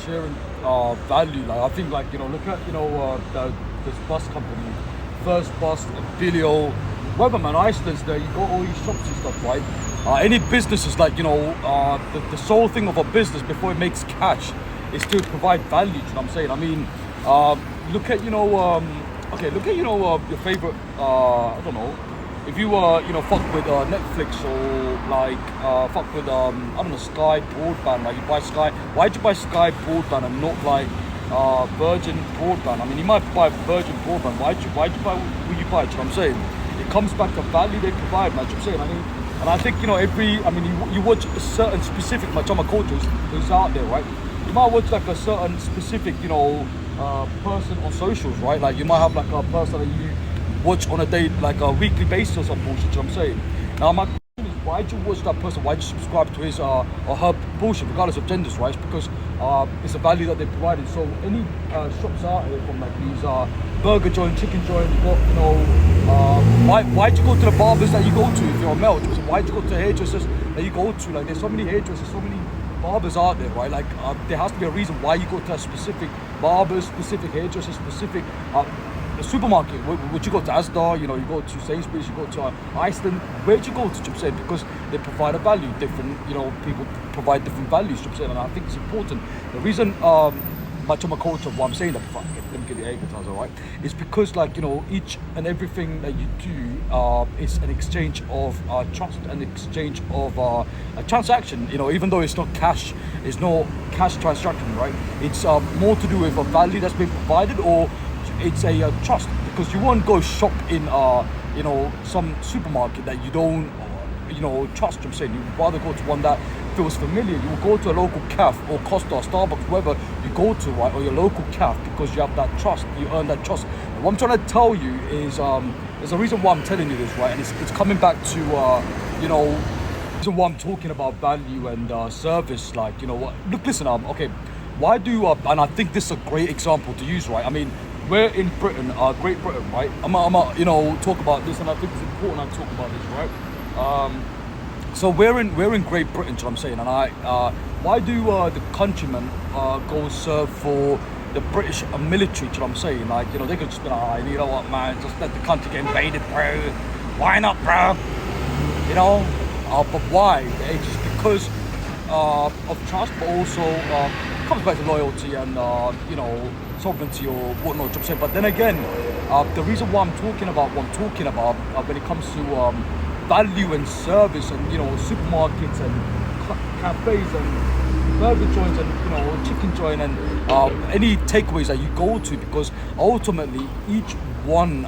sharing value. Like I think, like look at this bus company, First Bus, Bilio, Weatherman, Iceland's there. You got all these shops and stuff, right? Any business is like the sole thing of a business before it makes cash is to provide value. You know what I'm saying? I mean, look at okay, look at your favorite. I don't know. If you fuck with Netflix or like fuck with I don't know, Sky broadband, like you buy Sky. Why'd you buy Sky broadband and not like Virgin broadband? I mean, you might buy Virgin broadband. Why'd you buy? Will you buy it? You know what I'm saying? It comes back to value they provide, man. You know what I'm saying? I mean, and I think you watch a certain specific Machama cultures who's out there, right? You might watch like a certain specific person on socials, right? Like you might have like a person that you watch on a day, like a weekly basis or some bullshit. You know what I'm saying? Now my question is, why'd you watch that person? Why'd you subscribe to his or her bullshit, regardless of genders, right? It's because it's a value that they provided. So any shops out here from like these burger joint, chicken joint, you got why'd you go to the barbers that you go to if you're a male? Why'd you go to the hairdressers that you go to? Like there's so many hairdressers, so many barbers out there, right? Like there has to be a reason why you go to a specific barbers, specific hairdressers, specific the supermarket. Would you go to Asda? You go to Sainsbury's, you go to Iceland. Where'd you go to? Chip saying, because they provide a value. Different, people provide different values. Chip saying, and I think it's important. The reason Machama culture, why I'm saying that, let me get the air guitars, alright, is because like each and everything that you do is an exchange of trust, an exchange of a transaction. Even though it's not cash, it's no cash transaction, right? It's more to do with a value that's been provided, or it's a trust, because you won't go shop in some supermarket that you don't trust. I'm saying you'd rather go to one that feels familiar. You will go to a local cafe or Costa or Starbucks, wherever you go to, right, or your local cafe, because you have that trust. You earn that trust. And what I'm trying to tell you is there's a reason why I'm telling you this, right? And it's coming back to reason why I'm talking about value and service. Like what? Look, listen. Okay. Why do and I think this is a great example to use, right? I mean, we're in Britain, Great Britain, right? I'm talk about this, and I think it's important I talk about this, right? So we're in Great Britain, you know what I'm saying, and why do the countrymen go serve for the British military, you know what I'm saying? Like they could just be like, you know what, man, just let the country get invaded, bro. Why not, bro? But why? It's just because of trust, but also comes back to loyalty and sovereignty or whatnot. You know what I'm saying? But then again, the reason why I'm talking about what I'm talking about when it comes to value and service and supermarkets and cafes and burger joints and chicken joint and any takeaways that you go to, because ultimately each one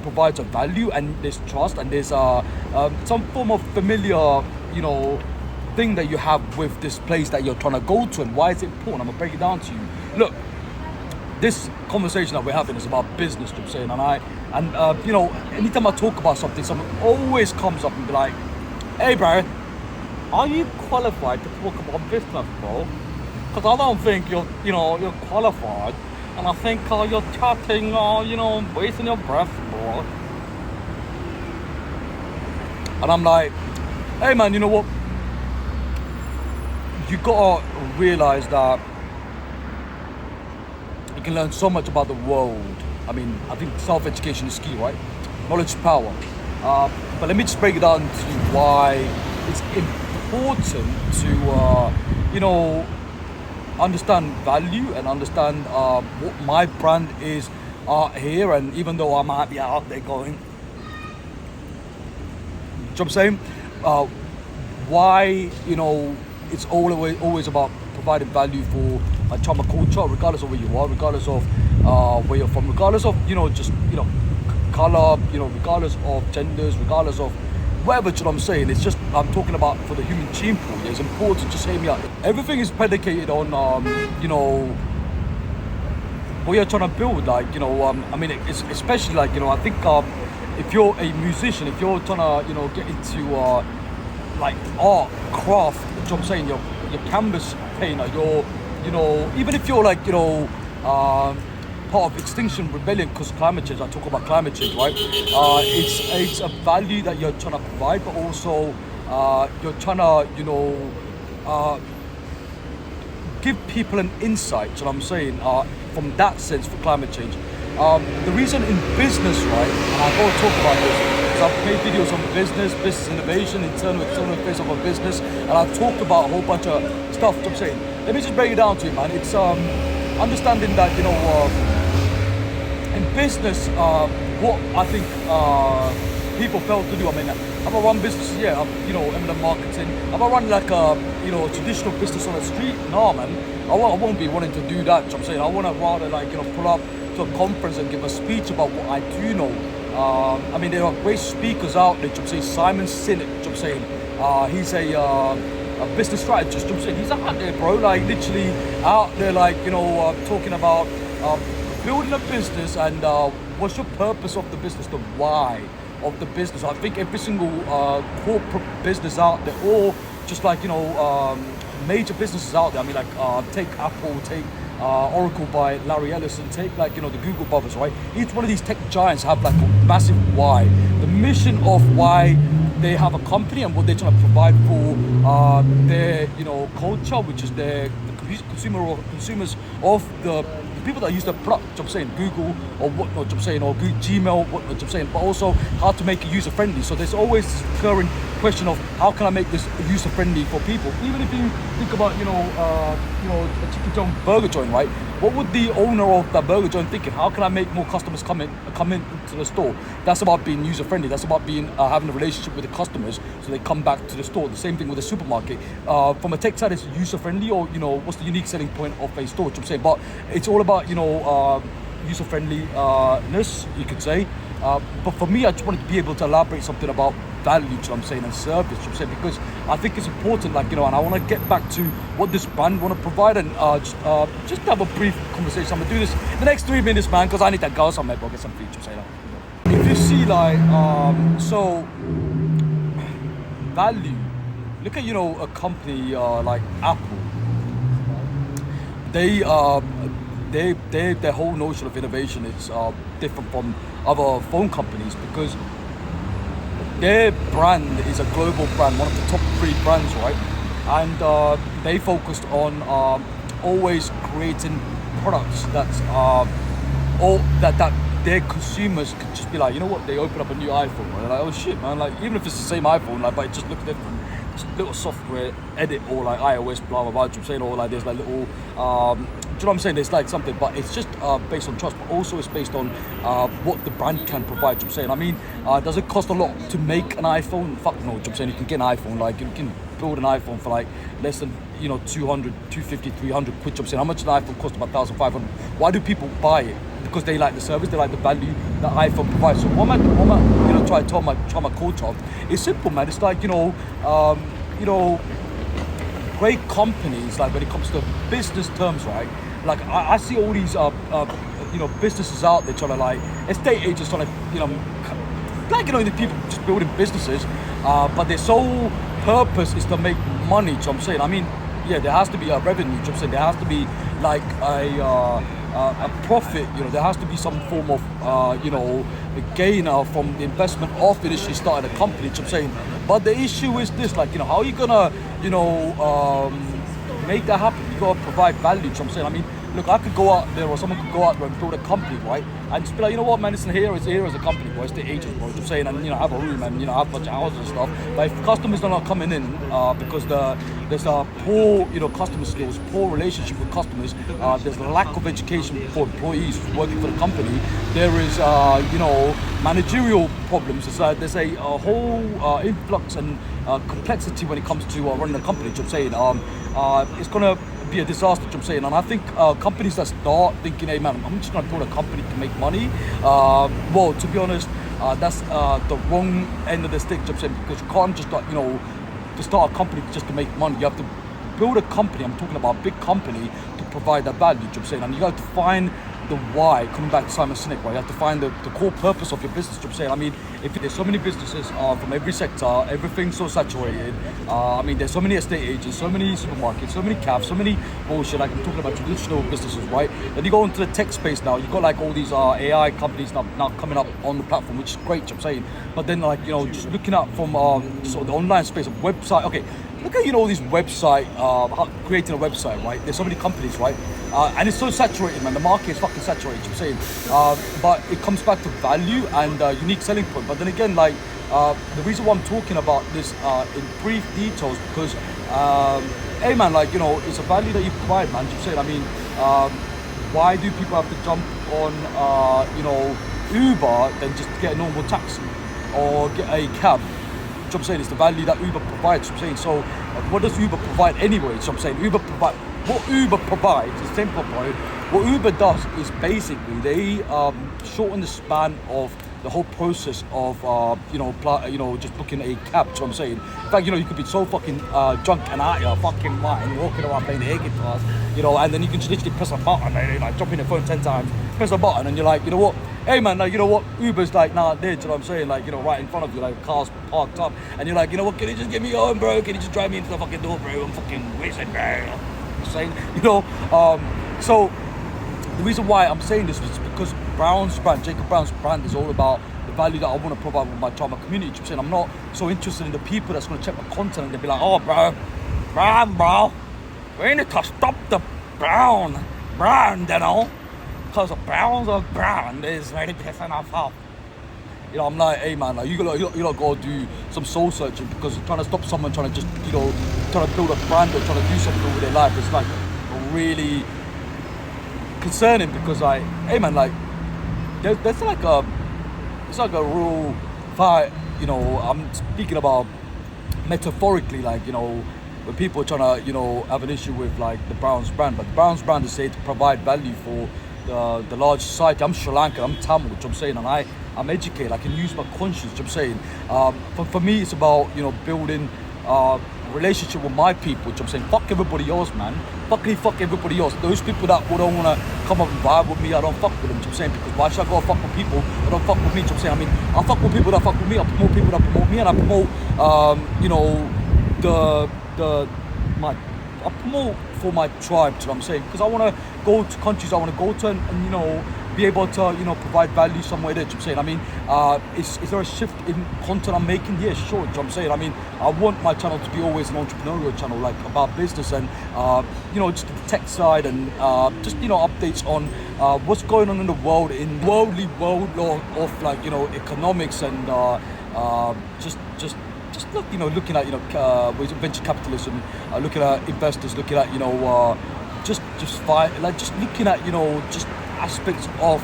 provides a value, and there's trust, and there's some form of familiar thing that you have with this place that you're trying to go to. And why is it important? I'm gonna break it down to you. Look, this conversation that we're having is about business, you know what I'm saying? And anytime I talk about something, someone always comes up and be like, hey bro, are you qualified to talk about business, bro? Because I don't think you're qualified, and I think you're chatting, wasting your breath, bro. And I'm like, hey man, you know what? You gotta realize that you can learn so much about the world. I mean, I think self-education is key, right? Knowledge is power. But let me just break it down to you why it's important to, understand value and understand what my brand is here. And even though I might be out there going, you know what I'm saying? Why, it's always about providing value for Chama culture, regardless of where you are, regardless of where you're from, regardless of color, regardless of genders, regardless of whatever. You know what I'm saying? It's just I'm talking about for the human gene pool. It's important. Just hear me out. Everything is predicated on what you're trying to build. Like I mean, it's especially like I think if you're a musician, if you're trying to get into like art, craft, you know what I'm saying, your canvas painter, even if you're like part of Extinction Rebellion, because climate change, I talk about climate change, right? It's a value that you're trying to provide, but also you're trying to give people an insight, you know what I'm saying, from that sense for climate change. The reason in business, right, and I go talk about this, is I've made videos on business innovation, internal face of a business, and I've talked about a whole bunch of stuff, you know what I'm saying. Let me just break it down to you, man. It's understanding that, you know, in business, what I think people fail to do. I mean, have I run businesses? Yeah, you know, M&M marketing. Have I run like a, you know, traditional business on the street? No, man. I won't be wanting to do that. You know what I'm saying, I want to rather, like, you know, pull up to a conference and give a speech about what I do know. I mean, there are great speakers out there. You know what I'm saying, Simon Sinek. You know what I'm saying, he's a business strategist. You know what I'm saying, he's out there, bro. Like literally out there, like, you know, talking about building a business and what's your purpose of the business, the why of the business. I think every single corporate business out there, or just like, you know, major businesses out there. I mean, like take Apple, take Oracle by Larry Ellison, take like, you know, the Google brothers, right? Each one of these tech giants have like a massive why, the mission of why they have a company and what they're trying to provide for their, you know, culture, which is the consumers of the people that use the product, you know what I'm saying, Google or whatnot, you know what I'm saying, or Gmail, whatnot, you know what I'm saying, but also how to make it user friendly. So there's always this recurring question of how can I make this user friendly for people? Even if you think about, you know, a Chicken John burger joint, right? What would the owner of that burger joint thinking? How can I make more customers come into the store? That's about being user friendly. That's about being having a relationship with the customers so they come back to the store. The same thing with the supermarket. From a tech side, it's user friendly, or, you know, what's the unique selling point of a store? You know what I'm saying, but it's all about, you know, user friendliness, you could say. But for me, I just wanted to be able to elaborate something about value, you know what I'm saying, and service, you know what I'm saying, because I think it's important, like, you know, and I want to get back to what this brand want to provide, and just have a brief conversation. I'm going to do this in the next 3 minutes, man, because I need to go somewhere, but get some food, you know what I'm saying. If you see, like, so, value, look at, you know, a company like Apple. Their whole notion of innovation is different from other phone companies, because their brand is a global brand, one of the top 3 brands, right? And they focused on always creating products that's all that their consumers could just be like, you know what? They open up a new iPhone, right? They're like, oh shit, man! Like, even if it's the same iPhone, like, but it just looks different. Just little software edit, or like iOS, blah blah blah. I'm saying, or like there's like little. Do you know what I'm saying? There's like something, but it's just based on trust, but also it's based on what the brand can provide. You know what I'm saying? I mean, does it cost a lot to make an iPhone? Fuck no. You know what I'm saying? You can get an iPhone, like you can build an iPhone for like less than, you know, 200, 250, 300 quid. You know what I'm saying? How much an iPhone cost? About 1,500. Why do people buy it? Because they like the service, they like the value that iPhone provides. So what am I, you know, try to tell my culture? It's simple, man. It's like, you know, great companies, like when it comes to business terms, right? Like I see all these, you know, businesses out there trying to, like, estate agents trying to, you know, like, you know, the people just building businesses, but their sole purpose is to make money. You know what I'm saying? I mean, yeah, there has to be a revenue. You know what I'm saying? There has to be like a profit. You know, there has to be some form of, you know, a gain from the investment of initially starting a company. You know what I'm saying? But the issue is this, like, you know, how are you gonna, you know, make that happen? You gotta provide value. You know what I'm saying? I mean, look, I could go out there, or someone could go out there and build a company, right? And just be like, you know what, man, it's here as a company, bro. It's the agent, bro. You know what I'm saying? And, you know, have a room and, you know, have a bunch of houses and stuff. But if customers are not coming in because there's a poor, you know, customer skills, poor relationship with customers, there's a lack of education for employees working for the company, there is, you know, managerial problems. There's a whole influx and complexity when it comes to running a company. You know what I'm saying? It's gonna be a disaster, you know what I'm saying? And I think companies that start thinking, hey man, I'm just gonna build a company to make money, well, to be honest, that's the wrong end of the stick, you know what I'm saying? Because you can't just, like, you know, to start a company just to make money. You have to build a company, I'm talking about a big company, to provide that value, you know what I'm saying? And you have to find the why, coming back to Simon Sinek, right? You have to find the core purpose of your business, you know what I'm saying? I mean, if there's so many businesses from every sector, everything's so saturated. I mean, there's so many estate agents, so many supermarkets, so many cafes, so many bullshit, like I'm talking about traditional businesses, right? Then you go into the tech space now, you've got like all these AI companies now coming up on the platform, which is great, you know what I'm saying? But then, like, you know, just looking at from sort of the online space of website, okay, look at, these website, creating a website, right? There's so many companies, right? And it's so saturated, man. The market is fucking saturated, I'm saying. But it comes back to value and unique selling point. But then again, like, the reason why I'm talking about this in brief details, because, hey, man, like, it's a value that you provide, man. I'm saying, I mean, why do people have to jump on, Uber than just get a normal taxi or get a cab? Which I'm saying is the value that Uber provides. I'm saying, so what does Uber provide anyway? So I'm saying what Uber provides is simple, bro. What Uber does is basically they shorten the span of the whole process of just booking a cab. So I'm saying, in fact, you could be so fucking drunk and out of your fucking mind, walking around playing the air guitars, and then you can just literally press a button and like drop in the phone 10 times, press a button, and you're like, you know what? Hey man, like, you know what? Uber's like, nah, there, do you know what I'm saying? Like, right in front of you, like cars parked up, and you're like, you know what? Can you just get me home, bro? Can you just drive me into the fucking door, bro? I'm fucking wasted, bro. I'm saying, so the reason why I'm saying this is because Jacob Brown's brand is all about the value that I want to provide with my trauma community. I'm saying I'm not so interested in the people that's going to check my content and they'll be like, oh, bro, we need to stop the brand, because the Browns are brand is really pissing us off. I'm like, hey man, like you gotta go do some soul searching, because trying to stop someone trying to just, trying to build a brand or trying to do something with their life is like really concerning, because like, hey man, like there's like it's like a real fight, I'm speaking about metaphorically, like, when people are trying to, have an issue with like the Browns brand, but the Browns brand is said to provide value for the large society. I'm Sri Lankan, I'm Tamil, which I'm saying, and I'm educated, I can use my conscience, which I'm saying. For me, it's about, building a relationship with my people, which I'm saying, fuck everybody else, man. Fuck everybody else. Those people that don't want to come up and vibe with me, I don't fuck with them, which I'm saying, because why should I go fuck with people that don't fuck with me, which I'm saying. I mean, I fuck with people that fuck with me, I promote people that promote me, and I promote, I promote for my tribe, you know what I'm saying? Because I want to go to countries I want to go to and be able to, provide value somewhere there, you know what I'm saying? I mean, is there a shift in content I'm making? Yeah, sure, you know what I'm saying? I mean, I want my channel to be always an entrepreneurial channel, like about business and, just the tech side and just, updates on what's going on in the world, in worldly world of like, economics and just look, looking at, venture capitalism, looking at investors, looking at, just looking at, just aspects of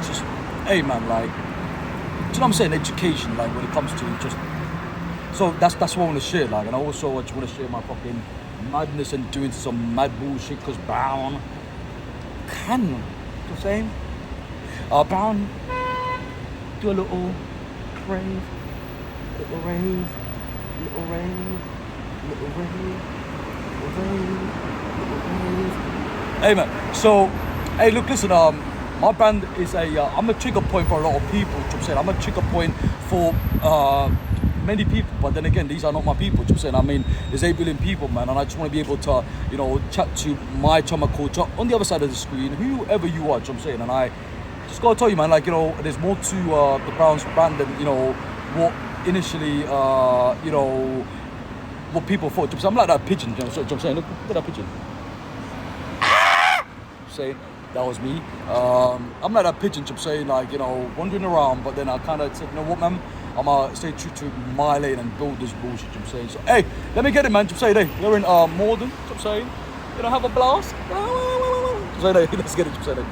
just, hey man, like, do you know what I'm saying? Education, like when it comes to just, so that's what I want to share, like, and I just want to share my fucking madness and doing some mad bullshit, because Brown can, you know what I'm saying? Brown, do a little rave. Little rave. Hey man, so, hey look, listen, my brand is I'm a trigger point for a lot of people, which I'm saying. I'm a trigger point for many people, but then again, these are not my people, which I'm saying. I mean, there's 8 billion people, man, and I just want to be able to, chat to my trauma culture on the other side of the screen, whoever you are, which I'm saying. And I just gotta tell you, man, like, there's more to the Browns brand than, what initially, what people thought. I'm like that pigeon, you know what I'm saying? Look at that pigeon. Say that was me. I'm like that pigeon, I'm saying, like, wandering around, but then I kind of said, you know what, man, I'm gonna stay true to my lane and build this bullshit, I'm saying. So, hey, let me get it, man, I'm saying, hey, we're in Morden, I'm saying, have a blast. So, hey, let's get it, I'm saying.